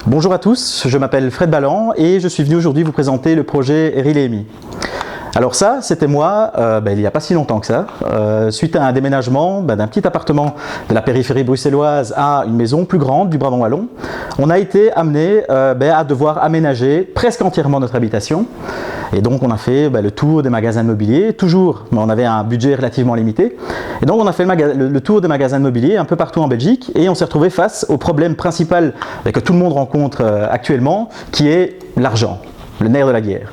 Bonjour à tous, je m'appelle Fred Balland et je suis venu aujourd'hui vous présenter le projet Rilemi. Alors ça, c'était moi il n'y a pas si longtemps que ça, suite à un déménagement d'un petit appartement de la périphérie bruxelloise à une maison plus grande du Brabant wallon. On a été amené à devoir aménager presque entièrement notre habitation. Et donc on a fait le tour des magasins de mobilier, toujours, on avait un budget relativement limité. Et donc on a fait le tour des magasins de mobilier un peu partout en Belgique et on s'est retrouvé face au problème principal que tout le monde rencontre actuellement, qui est l'argent, le nerf de la guerre.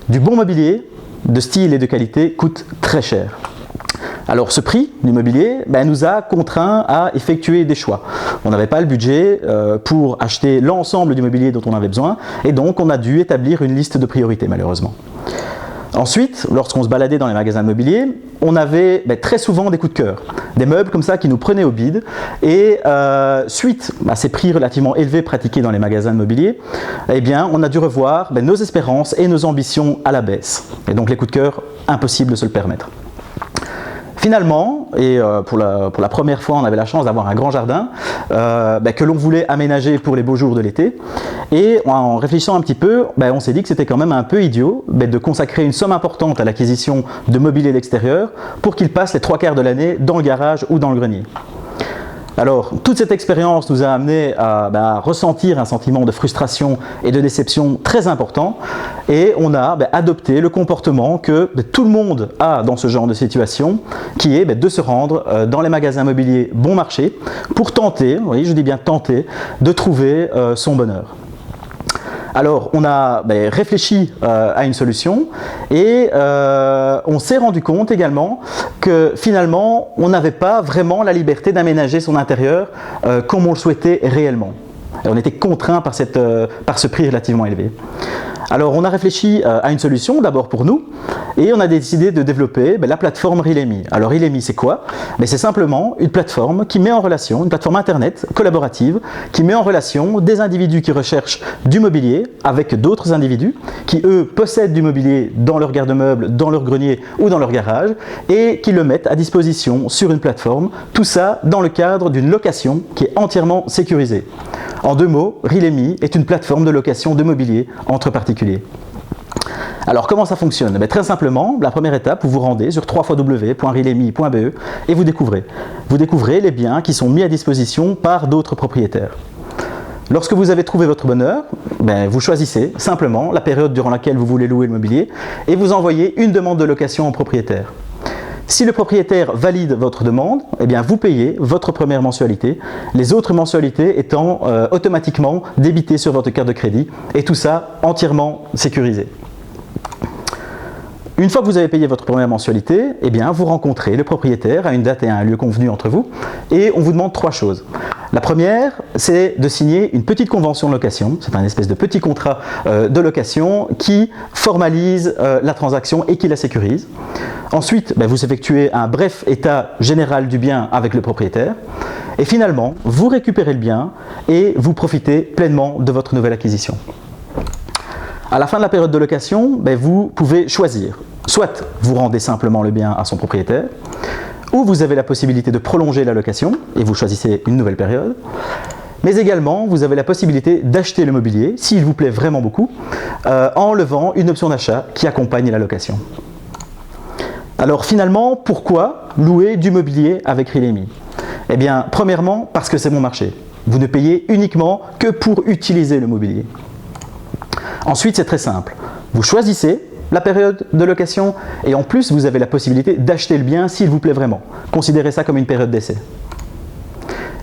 Du bon mobilier, de style et de qualité, coûte très cher. Alors ce prix du mobilier nous a contraints à effectuer des choix. On n'avait pas le budget pour acheter l'ensemble du mobilier dont on avait besoin et donc on a dû établir une liste de priorités malheureusement. Ensuite, lorsqu'on se baladait dans les magasins de mobilier, on avait très souvent des coups de cœur, des meubles comme ça qui nous prenaient au bide et suite à ces prix relativement élevés pratiqués dans les magasins de mobilier, on a dû revoir nos espérances et nos ambitions à la baisse. Et donc les coups de cœur, impossible de se le permettre. Finalement, et pour la première fois, on avait la chance d'avoir un grand jardin que l'on voulait aménager pour les beaux jours de l'été. Et en réfléchissant un petit peu, on s'est dit que c'était quand même un peu idiot de consacrer une somme importante à l'acquisition de mobilier d'extérieur pour qu'il passe les 3/4 de l'année dans le garage ou dans le grenier. Alors, toute cette expérience nous a amené à ressentir un sentiment de frustration et de déception très important et on a adopté le comportement que tout le monde a dans ce genre de situation, qui est de se rendre dans les magasins immobiliers bon marché pour tenter, oui, je dis bien tenter, de trouver son bonheur. Alors, on a réfléchi à une solution et on s'est rendu compte également que finalement, on n'avait pas vraiment la liberté d'aménager son intérieur comme on le souhaitait réellement. Et on était contraint par ce prix relativement élevé. Alors, on a réfléchi à une solution, d'abord pour nous, et on a décidé de développer la plateforme Rilemi. Alors, Rilemi, c'est quoi? C'est simplement une plateforme qui met en relation, une plateforme internet collaborative, qui met en relation des individus qui recherchent du mobilier avec d'autres individus qui, eux, possèdent du mobilier dans leur garde-meuble, dans leur grenier ou dans leur garage, et qui le mettent à disposition sur une plateforme. Tout ça dans le cadre d'une location qui est entièrement sécurisée. En deux mots, Rilemi est une plateforme de location de mobilier entre particuliers. Alors comment ça fonctionne? Très simplement, la première étape, vous vous rendez sur www.rilemi.be et vous découvrez les biens qui sont mis à disposition par d'autres propriétaires. Lorsque vous avez trouvé votre bonheur, vous choisissez simplement la période durant laquelle vous voulez louer le mobilier et vous envoyez une demande de location au propriétaire. Si le propriétaire valide votre demande, vous payez votre première mensualité, les autres mensualités étant automatiquement débitées sur votre carte de crédit et tout ça entièrement sécurisé. Une fois que vous avez payé votre première mensualité, vous rencontrez le propriétaire à une date et à un lieu convenu entre vous et on vous demande 3 choses. La première, c'est de signer une petite convention de location, c'est un espèce de petit contrat de location qui formalise la transaction et qui la sécurise. Ensuite, vous effectuez un bref état général du bien avec le propriétaire et finalement, vous récupérez le bien et vous profitez pleinement de votre nouvelle acquisition. À la fin de la période de location, vous pouvez choisir. Soit vous rendez simplement le bien à son propriétaire, ou vous avez la possibilité de prolonger la location et vous choisissez une nouvelle période. Mais également, vous avez la possibilité d'acheter le mobilier, s'il vous plaît vraiment beaucoup, en levant une option d'achat qui accompagne la location. Alors finalement, pourquoi louer du mobilier avec Rilemi? Premièrement, parce que c'est mon marché. Vous ne payez uniquement que pour utiliser le mobilier. Ensuite, c'est très simple. Vous choisissez la période de location et en plus, vous avez la possibilité d'acheter le bien s'il vous plaît vraiment. Considérez ça comme une période d'essai.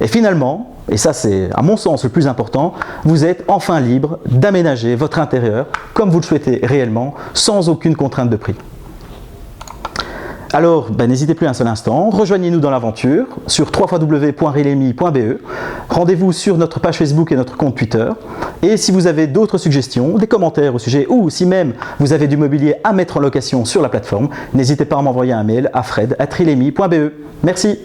Et finalement, et ça c'est à mon sens le plus important, vous êtes enfin libre d'aménager votre intérieur comme vous le souhaitez réellement, sans aucune contrainte de prix. Alors, n'hésitez plus un seul instant, rejoignez-nous dans l'aventure sur www.rilemi.be, rendez-vous sur notre page Facebook et notre compte Twitter, et si vous avez d'autres suggestions, des commentaires au sujet, ou si même vous avez du mobilier à mettre en location sur la plateforme, n'hésitez pas à m'envoyer un mail à fred@rilemi.be. Merci.